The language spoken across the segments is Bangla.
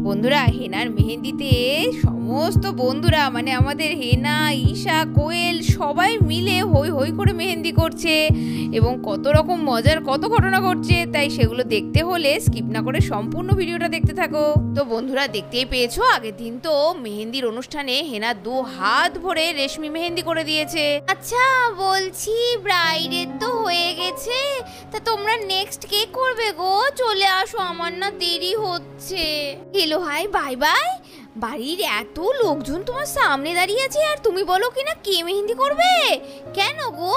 বন্ধুরা হেনার মেহেন্দিতে সমস্ত বন্ধুরা মানে আমাদের হেনা, ঈশা, কোয়েল সবাই মিলে হই হই করে মেহেন্দি করছে এবং কত রকম মজার কত ঘটনা ঘটছে। তাই সেগুলো দেখতে হলে স্কিপ না করে সম্পূর্ণ ভিডিওটা দেখতে থাকো। তো বন্ধুরা দেখতেই পেয়েছো আগের দিন তো মেহেন্দির অনুষ্ঠানে হেনা 2 হাত ভরে রেশমি মেহেন্দি করে দিয়েছে। আচ্ছা বলছি ব্রাইডের তো হয়ে গেছে, তা তোমরা নেক্সট কে করবে গো? চলে আসো, আমার না দেরি হচ্ছে। Hello hi bye bye. বাড়ির এত লোকজন তোমার সামনে দাঁড়িয়ে আছে আর তুমি বলো কিনা কে মেহেন্দি করবে? কেন গো,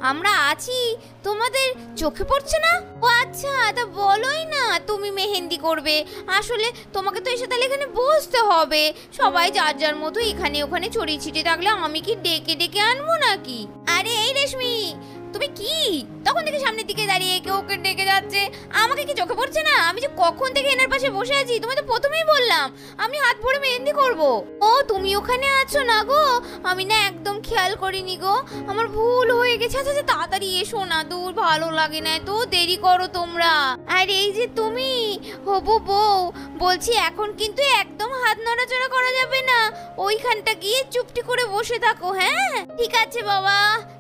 আমরা আছি, তোমাদের চোখে পড়ছে না? ও আচ্ছা, তা বলোই না তুমি মেহেন্দি করবে। আসলে তোমাকে তো এসে তাহলে এখানে বসতে হবে, সবাই যার যার মতো এখানে ওখানে ছড়িয়ে ছিটিয়ে থাকলে আমি কি ডেকে ডেকে আনবো নাকি? আরে এই রেশমি, তুমি কি তখন থেকে সামনের দিকে দাঁড়িয়ে কেউ ওকে ডেকে যাচ্ছে, আমাকে কি চোখে পড়ছে না? আমি যে কখন থেকে এনার পাশে বসে আছি, তোমায় তো প্রথমেই বললাম আমি হাত ভরে মেহেন্দি করব। ও তুমি ওখানে আছো না গো, আমি না একদম খেয়াল করিনি গো, আমার ভুল হয়ে গেছে। আচ্ছা তাড়াতাড়ি এসো না, দূর ভালো লাগে না তো দেরি করো তোমরা। আর এই যে তুমি হবু বউ, বলছি এখন কিন্তু একদম হাত নড়াচড়া করা যাবে না, ওইখানটা গিয়ে চুপটি করে বসে থাকো। হ্যাঁ ঠিক আছে বাবা।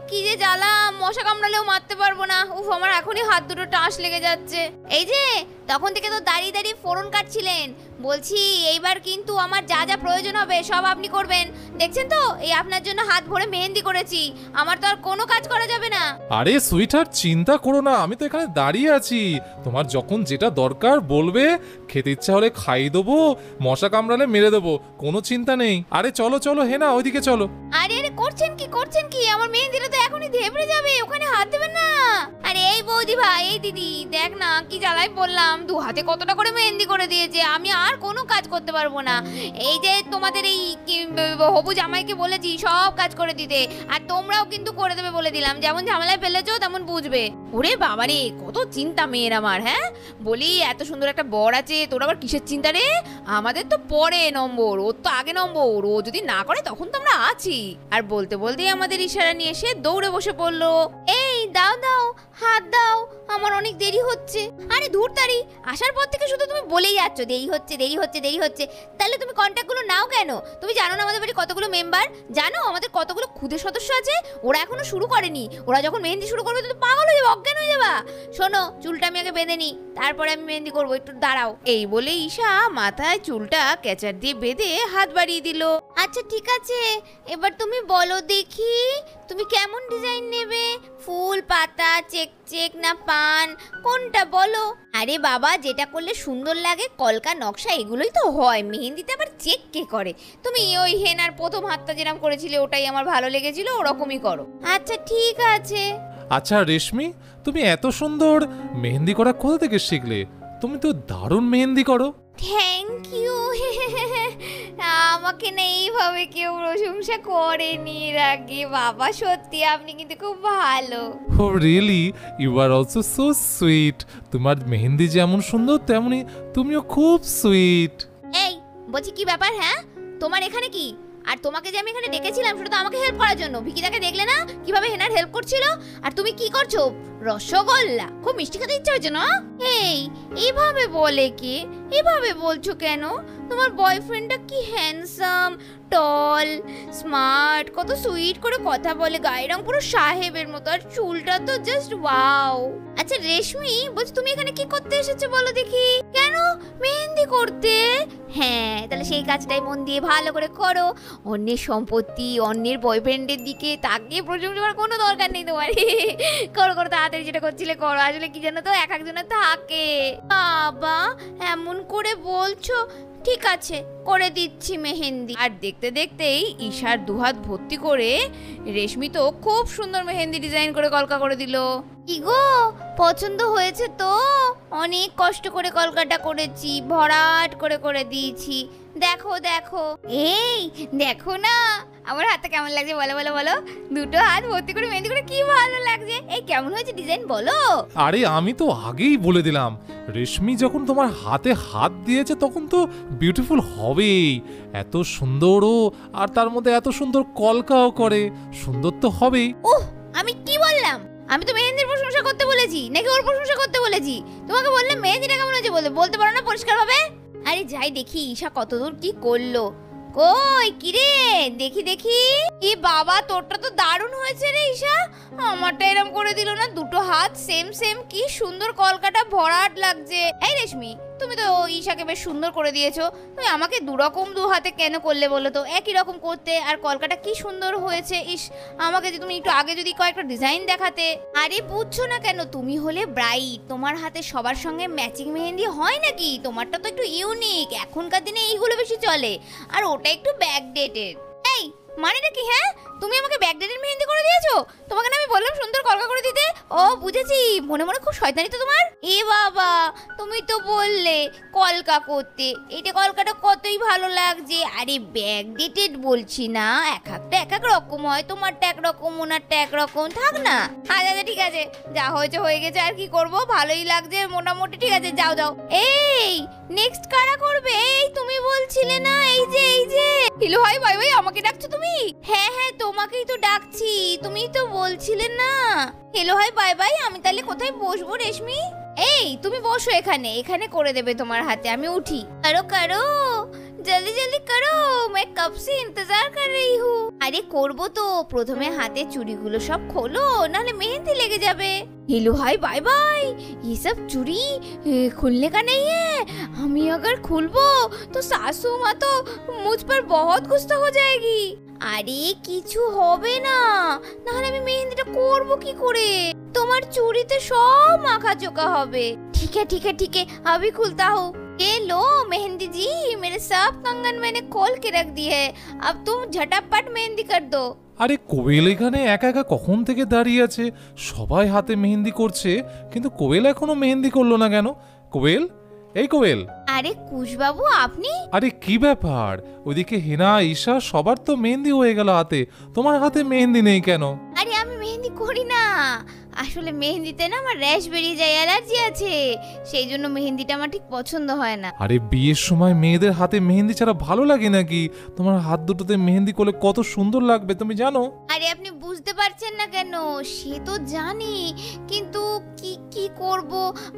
কি যে জ্বালা, মশা কামড়ালেও মারতে পারবো না। উফ, আমার এখনই হাত দুটো টাস লেগে যাচ্ছে। এই যে তখন থেকে তো দাঁড়িয়ে দাঁড়িয়ে ফোড়ন কাটছিলেন, বলছি এইবার কিন্তু আমার যা যা প্রয়োজন হবে সব আপনি করবেন। দেখছেন তো এই আপনার জন্য হাত ভরে মেহেন্দি করেছি, আমার তো আর কোনো কাজ করা যাবে না। আরে সুইটহার্ট চিন্তা করো না, আমি তো এখানে দাঁড়িয়ে আছি। তোমার যখন যেটা দরকার বলবে, খেতে ইচ্ছা হলে খাইয়ে দেবো, মশা কামড়ালে মেরে দেবো, কোনো চিন্তা নেই। আরে চলো চলো হেনা, ওইদিকে চলো। আরে আরে করছেন কি, আমার মেহেন্দিটা তো এখনই ধেবড়ে যাবে, ওখানে হাত দেবেন না। আরে এই বৌদি ভাই, এই দিদি দেখ না কি জ্বালাই বললাম, 2 হাতে কতটা করে মেহেন্দি করে দিয়েছে, আমি আর কোনো কাজ করতে পারবো না। এই যে তোমাদের এই হবু জামাইকে বলেছি সব কাজ করে দিতে, আর তোমরাও কিন্তু করে দেবে বলে দিলাম, যেমন ঝামেলায় ফেলেছো তেমন বুঝবে। ওরে বাবারে কত চিন্তা মেয়ের আমার। হ্যাঁ বলি এত সুন্দর একটা বর আছে, তোর আবার কিসের চিন্তা রে? আমাদের তো পরে নম্বর, ওর তো আগে নম্বর, ও যদি না করে তখন তো আমরা আছি। আর বলতে বলতেই আমাদের ইশারা নিয়ে এসে দৌড়ে বসে পড়লো। এই দাও দাও হাত দাও, আমার অনেক দেরি হচ্ছে। আরে ধুরতারি, আসার পর থেকে শুধু তুমি বলেই যাচ্ছ দেরি হচ্ছে দেরি হচ্ছে দেরি হচ্ছে। তাহলে তুমি কন্ট্যাক্টগুলো নাও কেন? তুমি জানো না আমাদের বাড়ি কতগুলো মেম্বার, জানো আমাদের কতগুলো খুদে সদস্য আছে? ওরা এখনো শুরু করেনি, ওরা যখন মেহেন্দি শুরু করবে তো পাগল হয়ে যাবে, অজ্ঞান হয়ে যাবা। শোনো চুলটা আমি আগে বেঁধে নিই, তারপরে আমি মেহেন্দি করবো, একটু দাঁড়াও। এই বলে ঈশা মাথায় চুলটা ক্যাচার দিয়ে বেঁধে হাত বাড়িয়ে দিল। আচ্ছা ঠিক আছে, এবার তুমি বলো দেখি তুমি কেমন ডিজাইন নেবে, ফুল পাতা চেক চেক না পান, কোনটা বলো? আরে বাবা যেটা করলে সুন্দর লাগে কলকা নকশা এগুলোই তো হয়, মেহেন্দিতে আবার চেক কে করে? তুমি ওই হেনার প্রথম হাতটা যেরকম করেছিলে ওটাই আমার ভালো লেগেছিল, ওরকমই করো। আচ্ছা ঠিক আছে। আচ্ছা রেশমি, তুমি এত সুন্দর মেহেন্দি করা কোথা থেকে শিখলে? তুমি তো দারুণ মেহেন্দি করো। Thank you. আমাকে না এইভাবে কেউ প্রশংসা করেনি এর আগে। বাবা সত্যি আপনি কিন্তু খুব ভালো। Oh really, you are also so sweet. তোমার মেহেন্দি যেমন সুন্দর তেমনি তুমিও খুব সুইট। এই বলছি কি ব্যাপার? হ্যাঁ তোমার এখানে কি? আর তোমাকে যে আমি এখানে ডেকেছিলাম সেটা তো আমাকে হেল্প করার জন্য। ভিকিদাকে দেখলে না কিভাবে হেনার হেল্প করছিল? আর তুমি কি করছো? রসগোল্লা খুব মিষ্টি খেতে ইচ্ছা হয়েছে না? এই এইভাবে বলে কি? এভাবে বলছো কেন? তোমার বয়ফ্রেন্ডটা কি হ্যান্ডসাম, টল, স্মার্ট, কত সুইট করে কথা বলে, গায়ের রং পুরো সাহেবের মতো, আর চুলটা তো জাস্ট ওয়াও। আচ্ছা রেশমি বলছি তুমি এখানে কি করতে এসেছো বলো দেখি? কেন? মেহেন্দি করতে? হ্যাঁ তাহলে সেই কাজটাই মন দিয়ে ভালো করে করো। অন্যের সম্পত্তি অন্যের বয়ফ্রেন্ডের দিকে তাকিয়ে প্রশংসা করার কোনো দরকার নেই তোমার। করো করো তাড়াতাড়ি যেটা করছিলে করো। আসলে কি জানো তো এক একজনের থাকে। বাবা এমন করে বলছো, ঠিক আছে করে দিচ্ছি মেহেন্দি। আর দেখতে দেখতেই ঈশার 2 হাত ভর্তি করে রেশমি তো খুব সুন্দর মেহেন্দি ডিজাইন করে কলকা করে দিল। কি গো পছন্দ হয়েছে তো? অনেক কষ্ট করে কলকাটা করেছি, ভরাট করে করে দিয়েছি। দেখো দেখো, এই দেখো না আমার হাতটা কেমন লাগছে, বলো বলো বলো। 2 হাত ভর্তি করে মেহেন্দি করে কি ভালো লাগছে। এই কেমন হয়েছে ডিজাইন বলো? আরে আমি তো আগেই বলে দিলাম, রেশমি যখন তোমার হাতে হাত দিয়েছে তখন তো বিউটিফুল হবেই। এত সুন্দরও, আর তার মধ্যে এত সুন্দর কলকাও করে, সুন্দর তো হবেই। ওহ আমি কি বললাম? আমি তো মেহেন্দির প্রশংসা করতে বলেছি নাকি ওর প্রশংসা করতে বলেছি? তোমাকে বললাম মেহেন্দিটা কেমন হয়েছে বলতে পারো না পরিষ্কার ভাবে? আরে যাই দেখি ঈশা কতদূর কি করলো। কই কিরে, দেখি দেখি। এ বাবা, তোরটা তো দারুণ হয়েছে রে ঈশা। আমারটা এরম করে দিল না, দুটো হাত সেম সেম, কি সুন্দর কলকাটা ভরাট লাগছে। এই রেশমি, তুমি তো ঈশাকে বেশ সুন্দর করে দিয়েছো, তুমি আমাকে দুরকম দু হাতে কেন করলে বলো তো? একই রকম করতে, আর কলকাটা কি সুন্দর হয়েছে। ইস, আমাকে যে তুমি একটু আগে যদি কয়েকটা ডিজাইন দেখাতে। আরে বুঝছো না কেন, তুমি হলে ব্রাইড, তোমার হাতে সবার সঙ্গে ম্যাচিং মেহেন্দি হয় নাকি? তোমারটা তো একটু ইউনিক, এখনকার দিনে এইগুলো বেশি চলে, আর ওটা একটু ব্যাকডেটেড। এই মানেটা কি? হ্যাঁ, তুমি আমাকে ব্যাকডেটেড মেহেন্দি করে দিয়েছো? তোমাকে না আমি বললাম সুন্দর কলকা করে দিতে? ও বুঝেছি, মনে মনে খুব শয়তানি তো তোমার। এ বাবা, তুমি তো বললে কলকা করতে, এটা কলকাটা কতই ভালো লাগছে। আরে ব্যাকডেটেড বলছি না, এক একটা এক এক রকম হয়, তোমারটা একরকম, ওনারটা একরকম, থাক না। আচ্ছা আচ্ছা ঠিক আছে, যা হয়েছে হয়ে গেছে, আর কি করবো, ভালোই লাগছে মোটামুটি, ঠিক আছে যাও যাও। এই নেক্সট কারা করবে? এই তুমি বলছিলে না, এই যে হিলু ভাই, ভাই ভাই আমাকে ডাকছো তুমি? হ্যাঁ হ্যাঁ, তোমাকেই তো ডাকছি, তুমি তো বলছিলে না। হ্যালো হাই বাই বাই, আমি তাহলে কোথায় বসবো রেশমি? এই তুমি বসো এখানে, এখানে করে দেবে তোমার হাতে, আমি উঠি। কারো কারো, জলদি জলদি করো, मैं कब से इंतजार कर रही हूँ। আরে করবো তো, প্রথমে হাতে চুড়িগুলো সব খোলো, নাহলে মেহেंदी लेगे যাবে। हेलो हाय बाय बाय, ये सब चूड़ी खुलने का नहीं है, हम अगर खुलबो तो सासू माँ तो मुझ पर बहुत गुस्सा हो जाएगी। আরে কিছু হবে না, নাহলে আমি মেহেন্দিটা করব কি করে? তোমার চুড়িতে সব মাখা চোকা হবে। ठीक है ठीक है ठीक है, अभी खुलता हूँ। ये लो मेहंदी जी, मेरे सब कंगन मैंने खोल के रख दी है, अब तुम झटापट मेहंदी कर दो। আরে কোয়েল এখানে একা একা কখন থেকে দাঁড়িয়ে আছে, সবাই হাতে মেহেন্দি করছে, কিন্তু কোয়েল এখনো মেহেন্দি করলো না কেন? কোয়েল, এই কোয়েল। আরে কুশবাবু আপনি? আরে কি ব্যাপার, ওইদিকে হেনা ঈশা সবার তো মেহেন্দি হয়ে গেল হাতে, তোমার হাতে মেহেন্দি নেই কেন? আরে আমি মেহেন্দি করি না, আসলে মেহেন্দিতে না আমার র্যাশ বেরিয়ে যায়, অ্যালার্জি আছে, সেই জন্য মেহেন্দিটা আমার ঠিক পছন্দ হয় না। আরে বিয়ের সময় মেয়েদের হাতে মেহেন্দি ছাড়া ভালো লাগে নাকি? তোমার হাত দুটোতে মেহেন্দি করলে কত সুন্দর লাগবে তুমি জানো? আরে আপনি বুঝতে পারছেন না কেন? সে তো জানি, কিন্তু কি কি করব,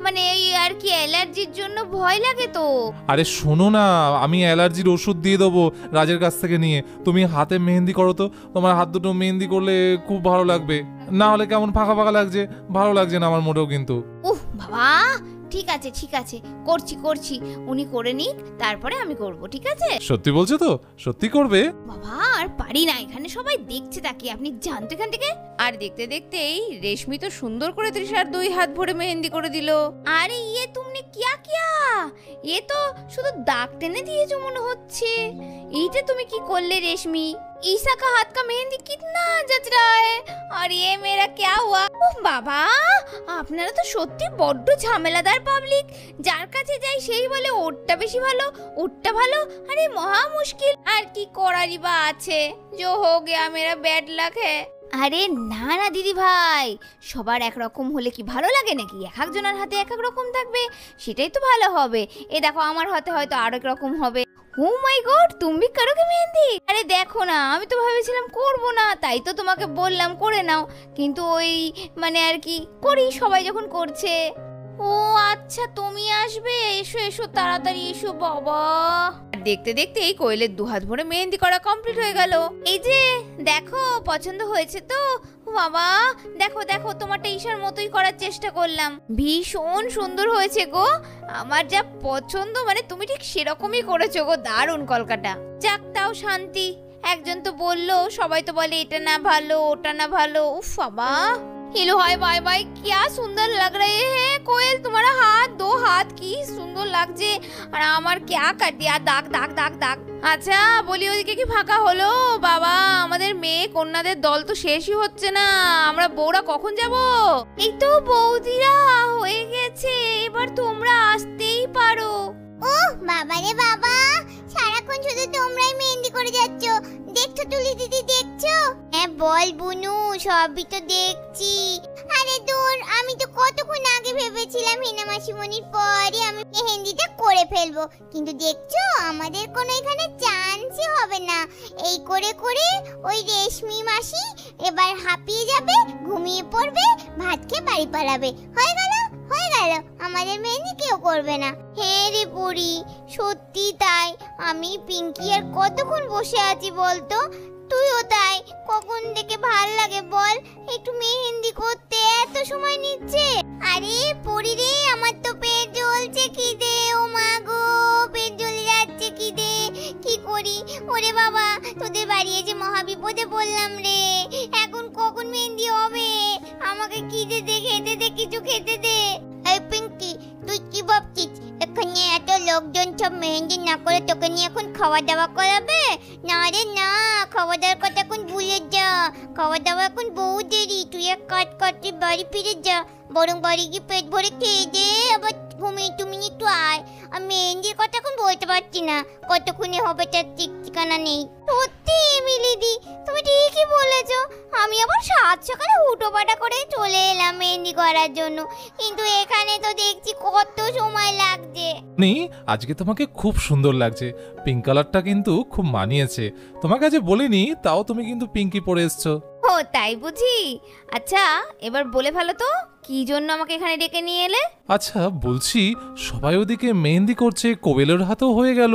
মানে এই আর কি, অ্যালার্জির জন্য ভয় লাগে তো। আরে শোনো না, আমি অ্যালার্জির ওষুধ দিয়ে দেবো রাজের কাছ থেকে নিয়ে, তুমি হাতে মেহেন্দি করো তো, তোমার হাত দুটো মেহেন্দি করলে খুব ভালো লাগবে, না হলে কেমন ফাঁকা ফাঁকা লাগছে, ভালো লাগছে না আমার মোটেও কিন্তু। উহ বাবা, ঠিক আছে ঠিক আছে, করছি করছি, উনি করে নিক, তারপরে আমি করব, ঠিক আছে? সত্যি বলছো তো? সত্যি করবে? বাবা আর পারি না, এখানে সবাই দেখছে তাকে, আপনি জানতো এখান থেকে। আর দেখতে দেখতেই রেশমি তো সুন্দর করে তৃষার দুই হাত ভরে মেহেন্দি করে দিল। আরে ইয়ে তুমনে কিয়া কিয়া, এ তো শুধু দাগ টেনে দিয়েছো মনে হচ্ছে। এইটা তুমি কি করলে রেশমি? ईशा का हाथ का मेहंदी कितना जच रहा है, और ये मेरा क्या हुआ? ओह বাবা, আপনারা তো সত্যি বড্ড ঝামেলাদার পাবলিক, যার কাছে যাই সেই বলে ওরটা বেশি ভালো, ওরটা ভালো, আরে মহা মুশকিল। আর কি করারই বা আছে, जो हो गया मेरा बैड लक है। আরে না না দিদি ভাই, সবার একরকম হলে কি ভালো লাগে নাকি? এক একজনের হাতে এক এক রকম থাকবে, সেটাই তো ভালো হবে। এ দেখো আমার হাতে হয়তো আরেক রকম হবে। ও মাই গড, তুমি করোগে মেহেন্দি? আরে দেখো না, আমি তো ভেবেছিলাম করবো না, তাই তো তোমাকে বললাম করে নাও, কিন্তু ওই মানে আর কি করি, সবাই যখন করছে। ও আচ্ছা তুমি আসবে, এসো এসো তাড়াতাড়ি এসো বাবা। দেখতে দেখতে এই কোয়েলের দুহাত ভরে মেহেন্দি করা কমপ্লিট হয়ে গেল। এই যে দেখো, পছন্দ হয়েছে তো? বাবা দেখো দেখো, তোমারটা ঈশার মতোই করার চেষ্টা করলাম, ভীষণ সুন্দর হয়েছে গো, আমার যা পছন্দ, মানে তুমি ঠিক সেরকমই করেছো গো, দারুণ কলকাটা। যাক তাও শান্তি, একজন তো বললো, সবাই তো বলে এটা না ভালো ওটা না ভালো। উফ বাবা, हेलो हाय बाय बाय, क्या सुंदर लग रहे हैं कोयल, तुम्हारा हाथ, दो हाथ की सुंदर লাগছে, আর আমার क्या कर दिया, দাগ দাগ দাগ দাগ। আচ্ছা বলি, ওদিকে কি ফাঁকা হলো? বাবা আমাদের মেয়ে কন্যাদের দল তো শেষই হচ্ছে না, আমরা বউরা কখন যাব? এই তো বৌদিরা হয়ে গেছে, এবার তোমরা আসতেই পারো। ওহ বাবা রে বাবা, সারাক্ষণ শুধু তোমরাই মেহেন্দি করে যাচ্ছ, দেখছো তুলি দিদি, দেখছো? হ্যাঁ বল বুনু, সবই তো দেখছি। আরে দূর, আমি তো কতক্ষণ আগে ভেবেছিলাম হিনা মাসিমণির পরে আমি মেহেন্দিটা করে ফেলবো, কিন্তু দেখছো আমাদের কোনো এখানে চান্সই হবে না। এই করে করে ওই রেশমি মাসি এবার হাঁপিয়ে যাবে, ঘুমিয়ে পড়বে, ভাত খেয়ে বাড়ি পালাবে, হয়ে গেল। হয়ে গেল, আমাদের মেহেন্দি কেউ করবে না। হ্যাঁ রে পরি, সত্যি তাই। আমি পিঙ্কি আর কতক্ষণ বসে আছি বলতো, তুইও তাই। কখন থেকে ভাল লাগে বল একটু মেহেন্দি করতে, এত সময় নিচ্ছে। আরে পরি রে, আমার তো পেট জ্বলছে খিদে, ও মা গো পেট জ্বলে যাচ্ছে খিদে, কি করি? ওরে বাবা, তোদের বাড়ি এসে মহাবিপদে পড়লাম রে। এখন কখন মেহেন্দি হবে? আমাকে খিদে দে, খেতে দে, কিছু খেতে দে। এই পিঙ্কি, তুই কি ভাবছিস এখানে এত লোকজন সব মেহেন্দি না করে তোকে নিয়ে এখন খাওয়া দাওয়া করাবে? না রে না, খাওয়া দাওয়ার কথা এখন ভুলে যা। খাওয়া দাওয়া এখন বহু দেরি। তুই এক কাজ কর, তুই বাড়ি ফিরে যা, বরং বাড়ি গিয়ে পেট ভরে খেয়ে দে, আবার ঘুমিয়ে তুমি একটু আয়। আর মেহেন্দির কথা এখন বলতে পারছি না, কতক্ষণে হবে তার ঠিক ঠিকানা নেই। সত্যি মিলিদি, তুমি ঠিকই বলেছো। আমি আবার সাত সকালে হুটোপাটা করে চলে এলাম মেহেন্দি করার জন্য, কিন্তু এখানে তো দেখছি কত সময় লাগছে। নি, আজকে তোমাকে খুব সুন্দর লাগছে। পিঙ্ক কালারটা কিন্তু খুব মানিয়েছে। তোমাকে আজ বলিনি, তাও তুমি কিন্তু পিঙ্কি পরে এসছো। ও তাই বুঝি? আচ্ছা এবার বলে ফেলো তো, কি জন্য আমাকে এখানে ডেকে নিয়ে এলে? আচ্ছা বলছি, সবাই ওদিকে মেহেন্দি করছে, কোবেলের হাতেও হয়ে গেল,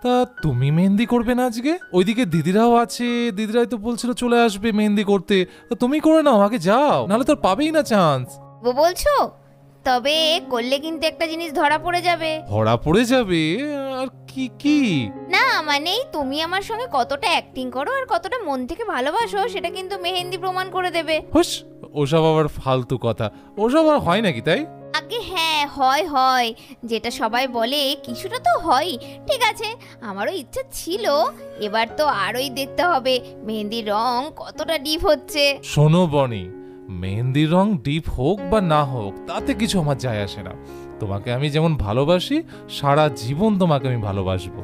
তা তুমি মেহেন্দি করবে না আজকে? ওইদিকে দিদিরাও আছে, দিদিরাই তো বলছিল চলে আসবে মেহেন্দি করতে, তা তুমি করে নাও, আগে যাও, নাহলে তো আর পাবেই না চান্স। বলছো? তবে করলে কিন্তু একটা জিনিস ধরা পড়ে যাবে। ধরা পড়ে যাবে? আর কি কি? না মানে তুমি আমার সঙ্গে কতটা অ্যাক্টিং করো আর কতটা মন থেকে ভালোবাসো সেটা কিন্তু মেহেন্দি প্রমাণ করে দেবে। হুস, ওসব আবার ফালতু কথা, ওসব আর হয় নাকি তাই? আগে হ্যাঁ হয়, যেটা সবাই বলে কিছুটা তো হয়। ঠিক আছে, আমারও ইচ্ছা ছিল, এবার তো আরোই দেখতে হবে মেহেন্দির রং কতটা ডিপ হচ্ছে। শোনো বনি, মেহেন্দির রং ডিপ হোক বা না হোক তাতে কিছু আমার যায় আসে না। তোমাকে আমি যেমন ভালোবাসি, সারা জীবন তোমাকে আমি ভালোবাসবো।